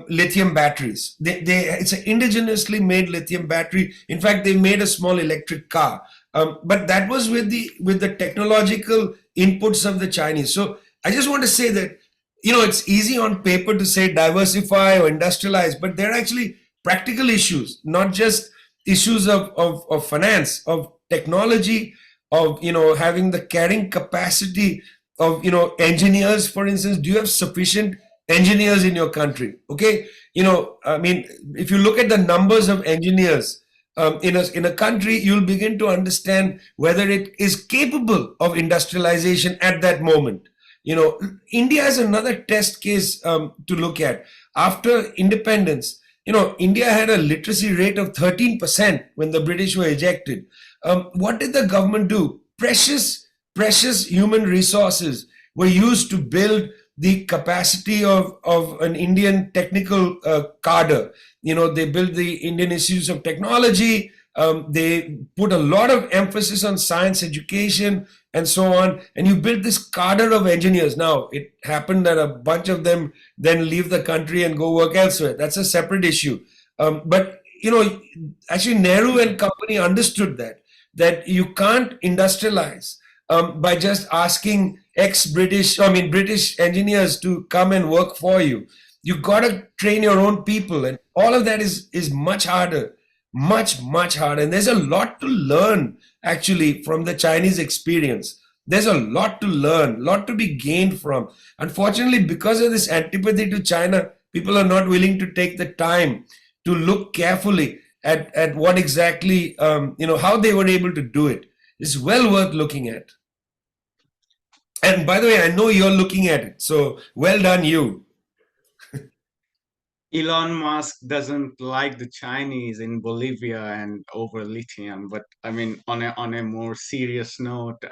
lithium batteries. It's an indigenously made lithium battery. In fact, they made a small electric car, but that was with the technological inputs of the Chinese. So I just want to say that, it's easy on paper to say diversify or industrialize, but there are actually practical issues, not just issues of finance, of technology, of, having the carrying capacity of, engineers, for instance. Do you have sufficient engineers in your country? Okay. I mean, if you look at the numbers of engineers in a country, you'll begin to understand whether it is capable of industrialization at that moment. India is another test case to look at. After independence, India had a literacy rate of 13% when the British were ejected. What did the government do? Precious human resources were used to build the capacity of an Indian technical cadre. They built the Indian Institutes of Technology. They put a lot of emphasis on science education and so on. And you built this cadre of engineers. Now, it happened that a bunch of them then leave the country and go work elsewhere. That's a separate issue. But, actually Nehru and company understood that you can't industrialize by just asking British engineers to come and work for you. You got to train your own people, and all of that is much harder, much harder. And there's a lot to learn actually from the Chinese experience. There's a lot to learn, a lot to be gained from. Unfortunately, because of this antipathy to China, people are not willing to take the time to look carefully at what exactly, how they were able to do it. It's well worth looking at. And by the way, I know you're looking at it, so well done you. Elon Musk doesn't like the Chinese in Bolivia and over lithium. But I mean, on a more serious note,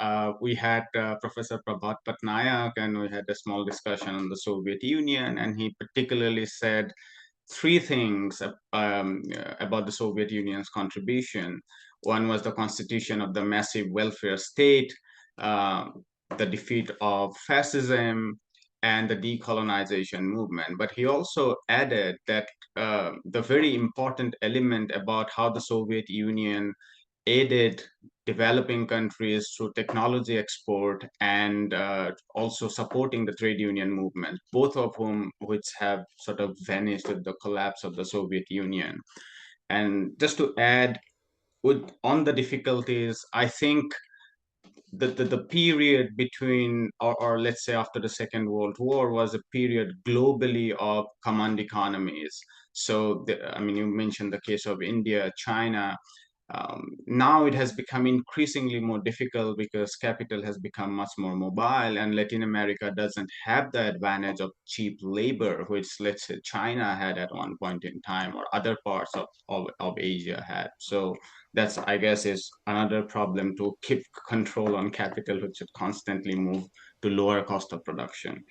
we had Professor Prabhat Patnaik, and we had a small discussion on the Soviet Union, and he particularly said three things about the Soviet Union's contribution. One was the constitution of the massive welfare state, uh, the defeat of fascism, and the decolonization movement. But he also added that the very important element about how the Soviet Union aided developing countries through technology export and also supporting the trade union movement, both of which have sort of vanished with the collapse of the Soviet Union. And just to add, on the difficulties, I think the period between, or let's say after the Second World War, was a period globally of command economies. So, I mean, you mentioned the case of India, China. Now it has become increasingly more difficult because capital has become much more mobile, and Latin America doesn't have the advantage of cheap labor, which, let's say, China had at one point in time, or other parts of Asia had. So that's, I guess, is another problem, to keep control on capital, which should constantly move to lower cost of production.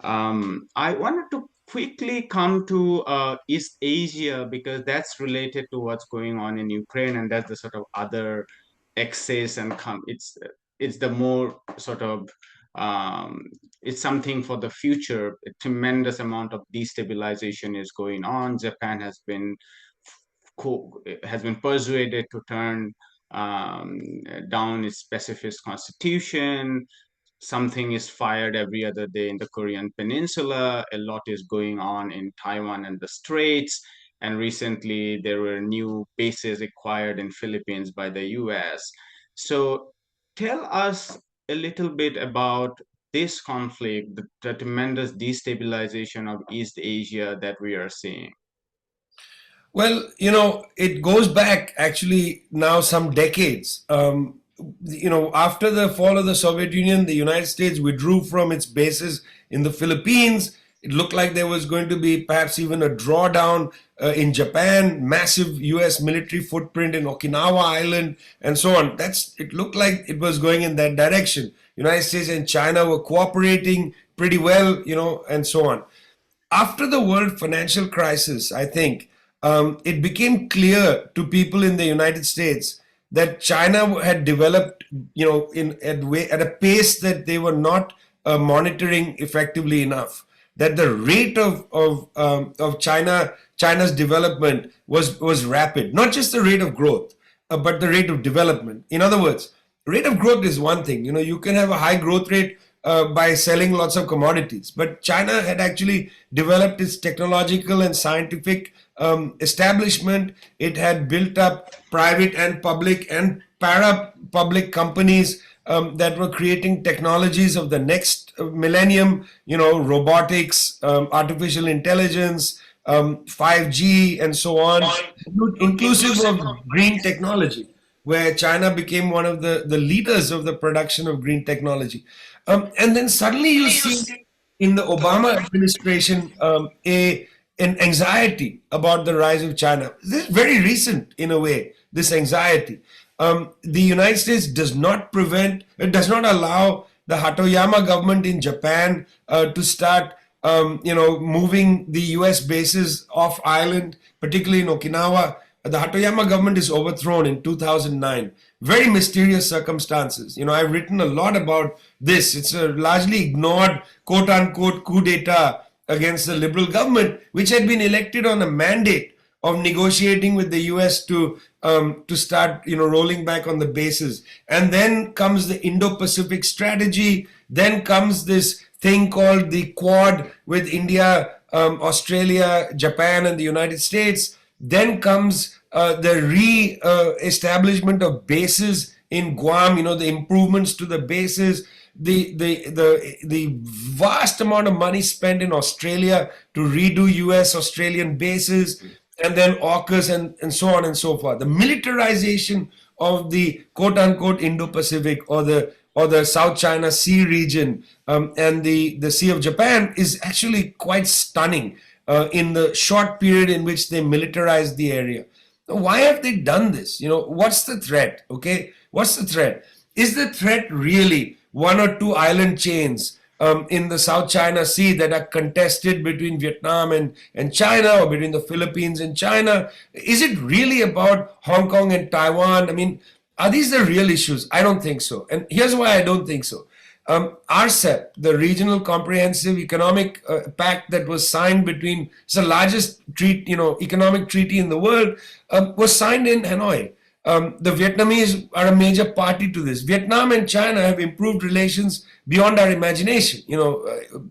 I wanted to quickly come to East Asia, because that's related to what's going on in Ukraine, and that's the sort of other excess and it's the more sort of it's something for the future. A tremendous amount of destabilization is going on. Japan has been persuaded to turn down its pacifist constitution. Something is fired every other day in the Korean Peninsula. A lot is going on in Taiwan and the Straits. And recently, there were new bases acquired in Philippines by the US. So tell us a little bit about this conflict, the tremendous destabilization of East Asia that we are seeing. Well, it goes back actually now some decades. after the fall of the Soviet Union, the United States withdrew from its bases in the Philippines. It looked like there was going to be perhaps even a drawdown in Japan, massive US military footprint in Okinawa Island, and so on. It looked like it was going in that direction. United States and China were cooperating pretty well, and so on. After the world financial crisis, I think it became clear to people in the United States that China had developed, at a pace that they were not monitoring effectively enough. That the rate of China's development was rapid, not just the rate of growth, but the rate of development. In other words, rate of growth is one thing. You can have a high growth rate by selling lots of commodities. But China had actually developed its technological and scientific establishment. It had built up private and public and para-public companies that were creating technologies of the next millennium, robotics, artificial intelligence, 5G, and so on, inclusive of green technology, where China became one of the leaders of the production of green technology. And then suddenly you see in the Obama administration an anxiety about the rise of China. This is very recent in a way, this anxiety. The United States does not allow the Hatoyama government in Japan to start moving the US bases off island, particularly in Okinawa. The Hatoyama government is overthrown in 2009. Very mysterious circumstances. I've written a lot about this. It's a largely ignored, quote unquote, coup d'etat against the liberal government, which had been elected on a mandate of negotiating with the US to start, rolling back on the bases. And then comes the Indo-Pacific strategy. Then comes this thing called the Quad with India, Australia, Japan, and the United States. Then comes the re-establishment of bases in Guam, the improvements to the bases, the vast amount of money spent in Australia to redo US-Australian bases, and then AUKUS and so on and so forth. The militarization of the quote-unquote Indo-Pacific or the South China Sea region and the Sea of Japan is actually quite stunning in the short period in which they militarized the area. Why have they done this? What's the threat? Okay, what's the threat? Is the threat really one or two island chains in the South China Sea that are contested between Vietnam and China, or between the Philippines and China? Is it really about Hong Kong and Taiwan? I mean, are these the real issues? I don't think so. And here's why I don't think so. RCEP, the Regional Comprehensive Economic Pact that was signed between, it's the largest economic treaty in the world, was signed in Hanoi. The Vietnamese are a major party to this. Vietnam and China have improved relations beyond our imagination,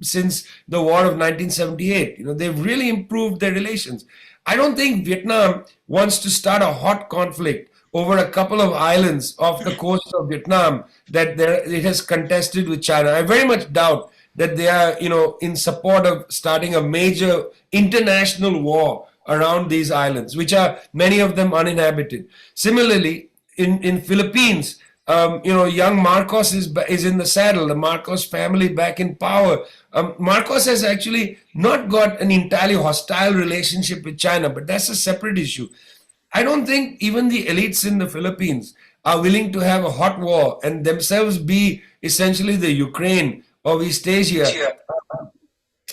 since the war of 1978. They've really improved their relations. I don't think Vietnam wants to start a hot conflict over a couple of islands off the coast of Vietnam that it has contested with China. I very much doubt that they are, in support of starting a major international war around these islands, which are many of them uninhabited. Similarly, in Philippines, young Marcos is in the saddle. The Marcos family back in power. Marcos has actually not got an entirely hostile relationship with China, but that's a separate issue. I don't think even the elites in the Philippines are willing to have a hot war and themselves be essentially the Ukraine of East Asia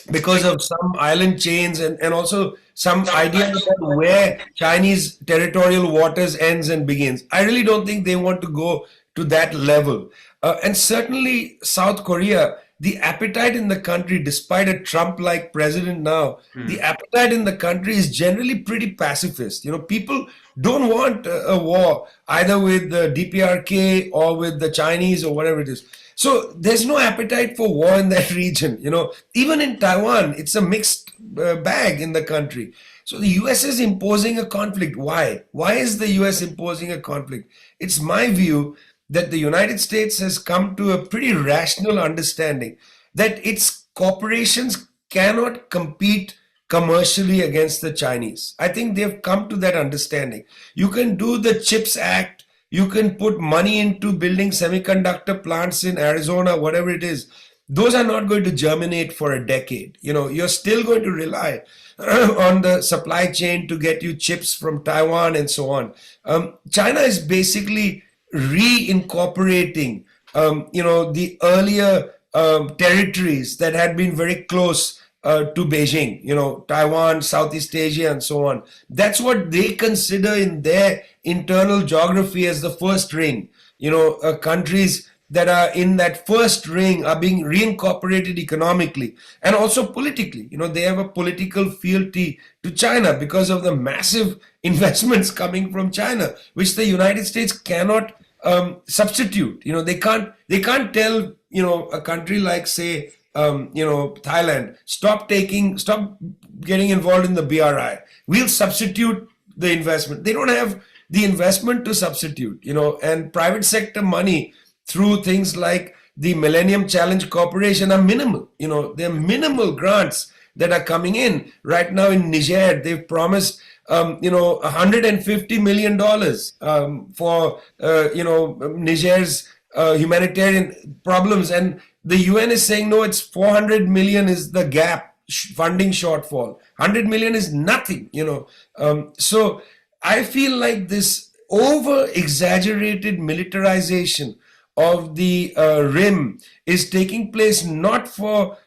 because of some island chains and also some idea about where Chinese territorial waters ends and begins. I really don't think they want to go to that level. And certainly South Korea, the appetite in the country, despite a Trump-like president now, the appetite in the country is generally pretty pacifist. People don't want a war either with the DPRK or with the Chinese or whatever it is. So there's no appetite for war in that region. Even in Taiwan, it's a mixed bag in the country. So the US is imposing a conflict. Why? Why is the US imposing a conflict? It's my view that the United States has come to a pretty rational understanding that its corporations cannot compete commercially against the Chinese. I think they've come to that understanding. You can do the CHIPS Act, You can put money into building semiconductor plants in Arizona, whatever it is. Those are not going to germinate for a decade. You're still going to rely on the supply chain to get you chips from Taiwan and so on. China is basically reincorporating, the earlier territories that had been very close to Beijing, Taiwan, Southeast Asia, and so on. That's what they consider in their internal geography as the first ring. Countries that are in that first ring are being reincorporated economically and also politically. They have a political fealty to China because of the massive investments coming from China, which the United States cannot substitute. They can't tell a country like, say, Thailand, stop getting involved in the BRI. We'll substitute the investment. They don't have the investment to substitute, and private sector money through things like the Millennium Challenge Corporation are minimal. They're minimal grants that are coming in right now. In Niger, they've promised $150 million for Niger's humanitarian problems, and the UN is saying no, it's 400 million is the gap funding shortfall. 100 million is nothing. So I feel like this over exaggerated militarization of the rim is taking place not for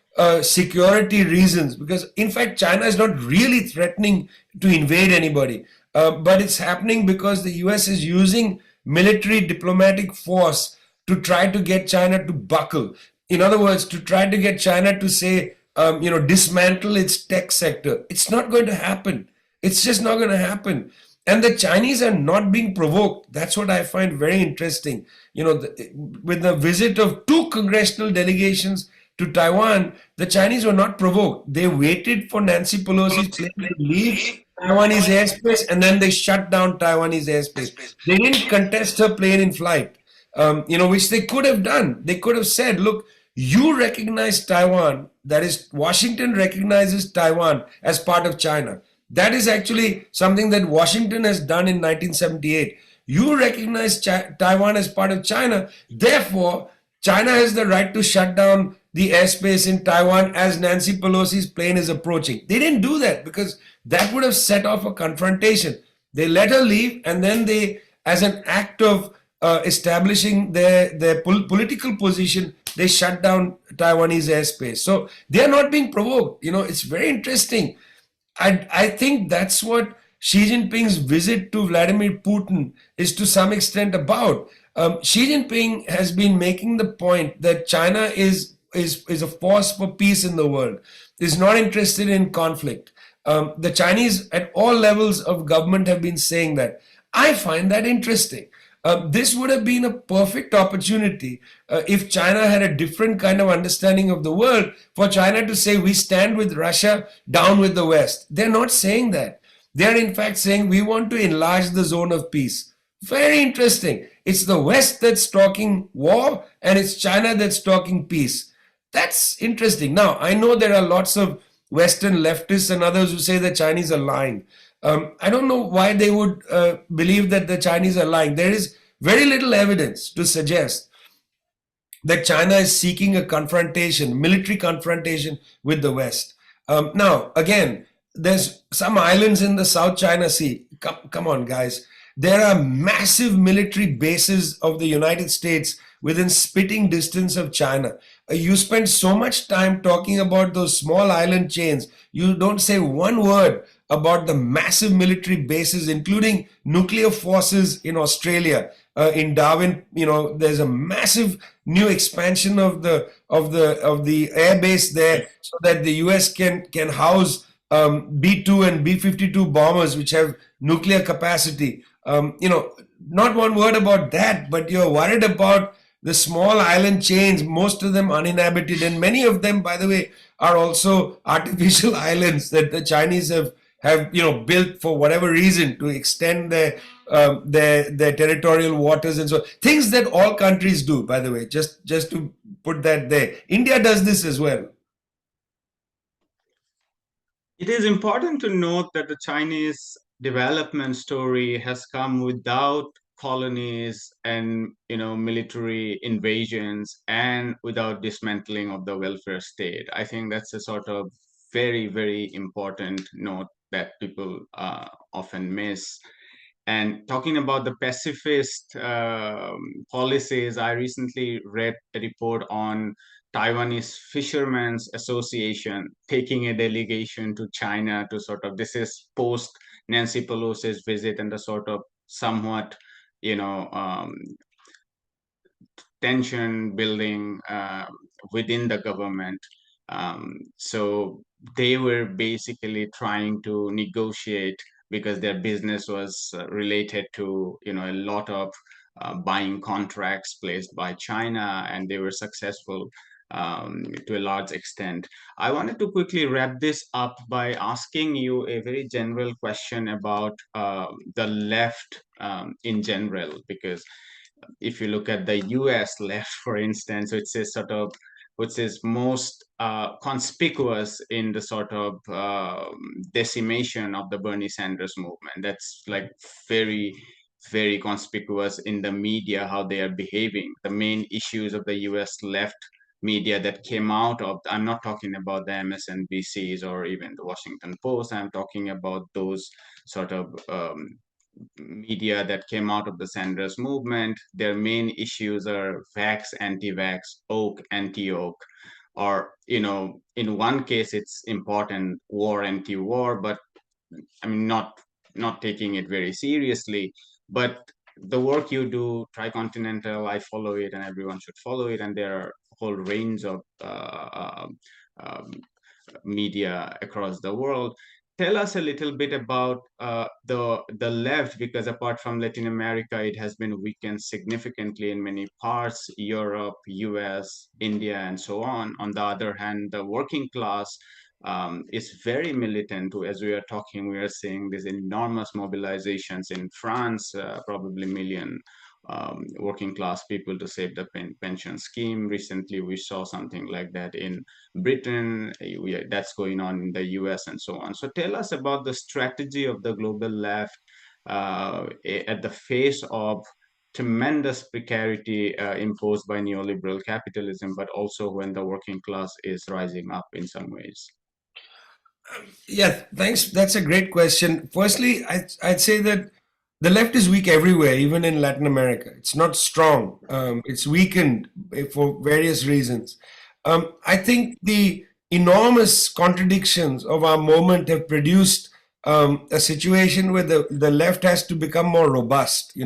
security reasons, because in fact China is not really threatening to invade anybody, but it's happening because the US is using military diplomatic force to try to get China to buckle. In other words, to try to get China to say, dismantle its tech sector. It's not going to happen. It's just not going to happen. And the Chinese are not being provoked. That's what I find very interesting. With the visit of 2 congressional delegations to Taiwan, the Chinese were not provoked. They waited for Nancy Pelosi's plane to leave Taiwanese airspace, and then they shut down Taiwanese airspace. They didn't contest her plane in flight, which they could have done. They could have said, look, you recognize Taiwan, that is, Washington recognizes Taiwan as part of China. That is actually something that Washington has done in 1978. You recognize Taiwan as part of China, therefore, China has the right to shut down the airspace in Taiwan as Nancy Pelosi's plane is approaching. They didn't do that because that would have set off a confrontation. They let her leave, and then they, as an act of establishing their political position, they shut down Taiwanese airspace. So they are not being provoked. It's very interesting. I think that's what Xi Jinping's visit to Vladimir Putin is to some extent about. Xi Jinping has been making the point that China is a force for peace in the world, is not interested in conflict. The Chinese at all levels of government have been saying that. I find that interesting. This would have been a perfect opportunity if China had a different kind of understanding of the world, for China to say, we stand with Russia, down with the West. They're not saying that. They're in fact saying, we want to enlarge the zone of peace. Very interesting. It's the West that's talking war, and it's China that's talking peace. That's interesting. Now, I know there are lots of Western leftists and others who say the Chinese are lying. I don't know why they would believe that the Chinese are lying. There is very little evidence to suggest that China is seeking a confrontation, military confrontation with the West. Now, again, there's some islands in the South China Sea. Come on, guys. There are massive military bases of the United States within spitting distance of China. You spend so much time talking about those small island chains. You don't say one word about the massive military bases, including nuclear forces in Australia. In Darwin, there's a massive new expansion of the air base there, so that the US can house B-2 and B-52 bombers, which have nuclear capacity. Not one word about that, but you're worried about the small island chains, most of them uninhabited, and many of them, by the way, are also artificial islands that the Chinese have built for whatever reason to extend their territorial waters and so things that all countries do, by the way, just to put that there. India does this as well. It is important to note that the Chinese development story has come without colonies and military invasions, and without dismantling of the welfare state. I think that's a sort of very, very important note that people often miss. And talking about the pacifist policies, I recently read a report on Taiwanese Fishermen's Association taking a delegation to China to sort of, this is post Nancy Pelosi's visit, and the sort of somewhat, you know, tension building within the government. So they were basically trying to negotiate, because their business was related to a lot of buying contracts placed by China, and they were successful to a large extent. I wanted to quickly wrap this up by asking you a very general question about the left in general, because if you look at the US left, for instance, which is sort of which is most conspicuous in the sort of decimation of the Bernie Sanders movement. That's like very, very conspicuous in the media, how they are behaving. The main issues of the US left media that came out of, I'm not talking about the MSNBCs or even the Washington Post, I'm talking about those sort of media that came out of the Sanders movement. Their main issues are vax, anti-vax, woke, anti-woke, or in one case it's important, war, anti-war, but I mean not taking it very seriously. But the work you do, Tricontinental, I follow it, and everyone should follow it. And there are a whole range of um, media across the world. Tell us a little bit about the left, because apart from Latin America, it has been weakened significantly in many parts, Europe, US, India, and so on. On the other hand, the working class is very militant. As we are talking, we are seeing these enormous mobilizations in France, probably million working class people to save the pension scheme. Recently, we saw something like that in Britain. That's going on in the US and so on. So tell us about the strategy of the global left at the face of tremendous precarity imposed by neoliberal capitalism, but also when the working class is rising up in some ways. Yeah, thanks. That's a great question. Firstly, I'd say that the left is weak everywhere, even in Latin America. It's not strong. It's weakened for various reasons. I think the enormous contradictions of our moment have produced a situation where the left has to become more robust,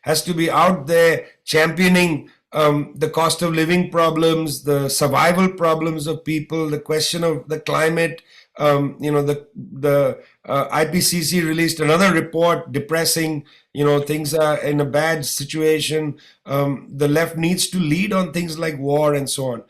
has to be out there championing the cost of living problems, the survival problems of people, the question of the climate. The IPCC released another report depressing. Things are in a bad situation. The left needs to lead on things like war and so on.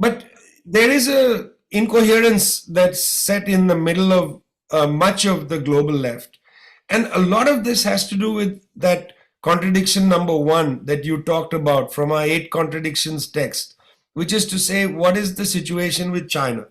But there is a incoherence that's set in the middle of much of the global left. And a lot of this has to do with that contradiction number one that you talked about from our 8 contradictions text, which is to say, what is the situation with China?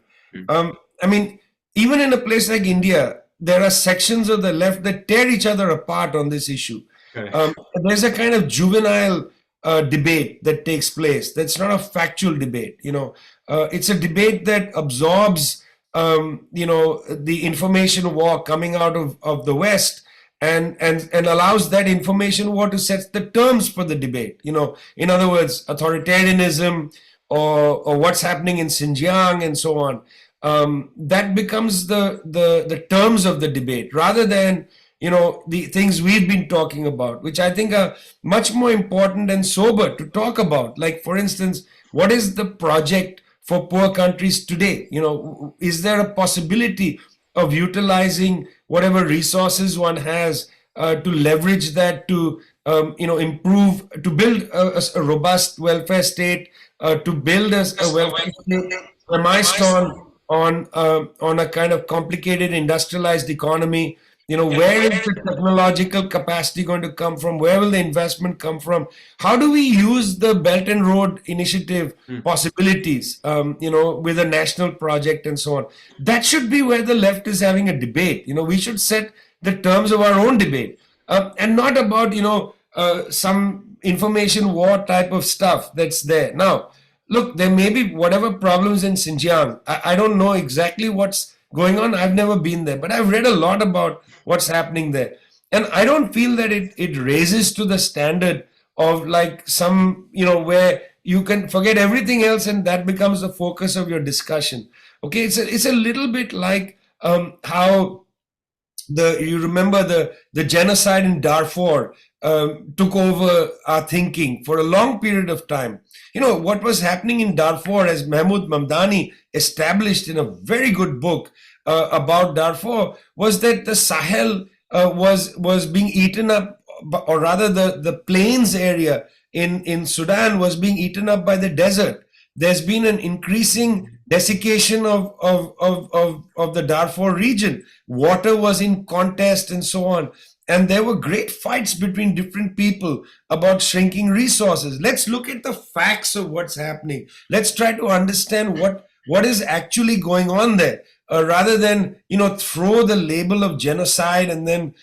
I mean, even in a place like India, there are sections of the left that tear each other apart on this issue. There's a kind of juvenile debate that takes place. That's not a factual debate. It's a debate that absorbs, the information war coming out of the West, and allows that information war to set the terms for the debate. In other words, authoritarianism or what's happening in Xinjiang and so on. That becomes the terms of the debate, rather than the things we've been talking about, which I think are much more important and sober to talk about. Like, for instance, what is the project for poor countries today? Is there a possibility of utilizing whatever resources one has to leverage that to improve, to build a robust welfare state, to build a welfare state premised on a kind of complicated industrialized economy? Where is the technological capacity going to come from? Where will the investment come from? How do we use the Belt and Road Initiative possibilities, with a national project and so on? That should be where the left is having a debate. We should set the terms of our own debate, and not about, some information war type of stuff that's there. Now, look, there may be whatever problems in Xinjiang. I don't know exactly what's going on. I've never been there, but I've read a lot about what's happening there. And I don't feel that it raises to the standard of like some, where you can forget everything else and that becomes the focus of your discussion. Okay, it's a little bit like how you remember the genocide in Darfur took over our thinking for a long period of time. What was happening in Darfur, as Mahmoud Mamdani established in a very good book about Darfur, was that the Sahel was being eaten up, or rather the plains area in Sudan was being eaten up by the desert. There's been an increasing desiccation of the Darfur region. Water was in contest and so on. And there were great fights between different people about shrinking resources. Let's look at the facts of what's happening. Let's try to understand what is actually going on there, rather than throw the label of genocide and then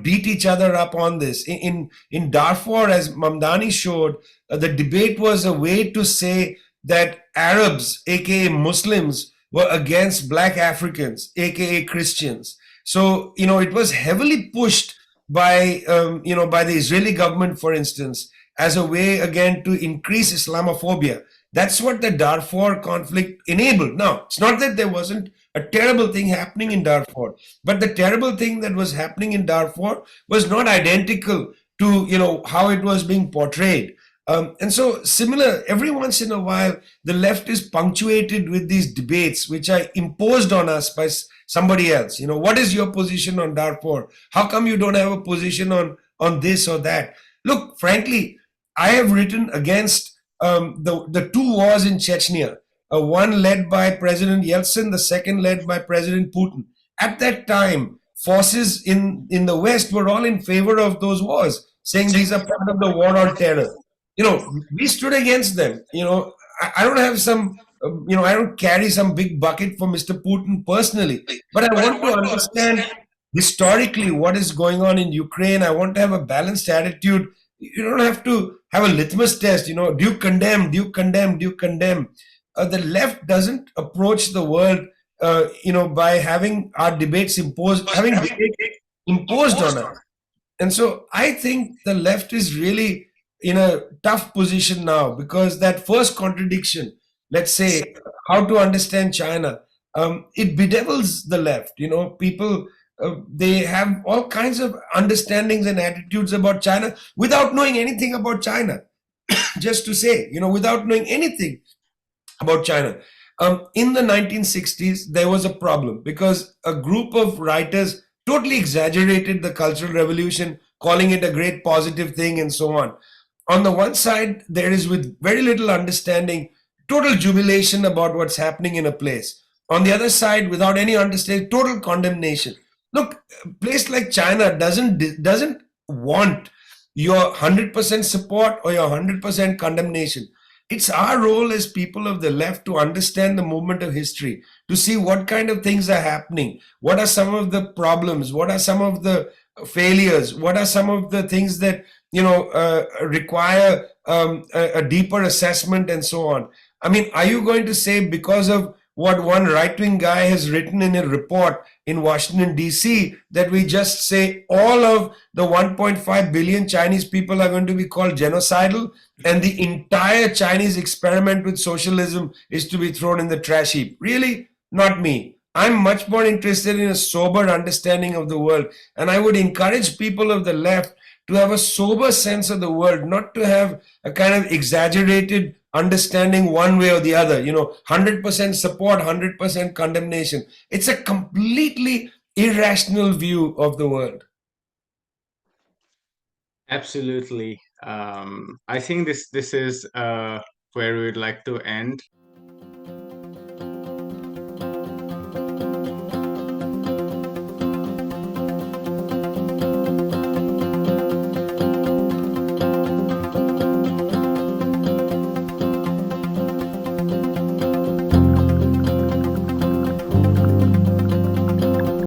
beat each other up on this. In Darfur, as Mamdani showed, the debate was a way to say that Arabs, aka Muslims, were against black Africans, aka Christians. So it was heavily pushed by by the Israeli government, for instance, as a way again to increase Islamophobia. That's what the Darfur conflict enabled. Now, it's not that there wasn't a terrible thing happening in Darfur, but the terrible thing that was happening in Darfur was not identical to how it was being portrayed. And so, similar, every once in a while, the left is punctuated with these debates which are imposed on us by somebody else. What is your position on Darfur? How come you don't have a position on this or that? Look, frankly, I have written against the two wars in Chechnya, one led by President Yeltsin, the second led by President Putin. At that time, forces in the West were all in favor of those wars, saying these are part of the war on terror. We stood against them. I don't have some, I don't carry some big bucket for Mr. Putin personally, but I want to understand historically what is going on in Ukraine. I want to have a balanced attitude. You don't have to have a litmus test. Do you condemn? Do you condemn? Do you condemn? The left doesn't approach the world, by having our debates having debates imposed on us. And so I think the left is really in a tough position now, because that first contradiction, let's say, how to understand China, it bedevils the left. People, they have all kinds of understandings and attitudes about China without knowing anything about China. Just to say, without knowing anything about China. In the 1960s, there was a problem because a group of writers totally exaggerated the Cultural Revolution, calling it a great positive thing and so on. On the one side, there is, with very little understanding, total jubilation about what's happening in a place. On the other side, without any understanding, total condemnation. Look, a place like China doesn't want your 100% support or your 100% condemnation. It's our role as people of the left to understand the movement of history, to see what kind of things are happening, what are some of the problems, what are some of the failures, what are some of the things that require a deeper assessment and so on. I mean, are you going to say because of what one right-wing guy has written in a report in Washington, D.C., that we just say all of the 1.5 billion Chinese people are going to be called genocidal, and the entire Chinese experiment with socialism is to be thrown in the trash heap? Really? Not me. I'm much more interested in a sober understanding of the world, and I would encourage people of the left to have a sober sense of the world, not to have a kind of exaggerated understanding one way or the other, 100% support, 100% condemnation. It's a completely irrational view of the world. Absolutely. I think this is where we'd like to end.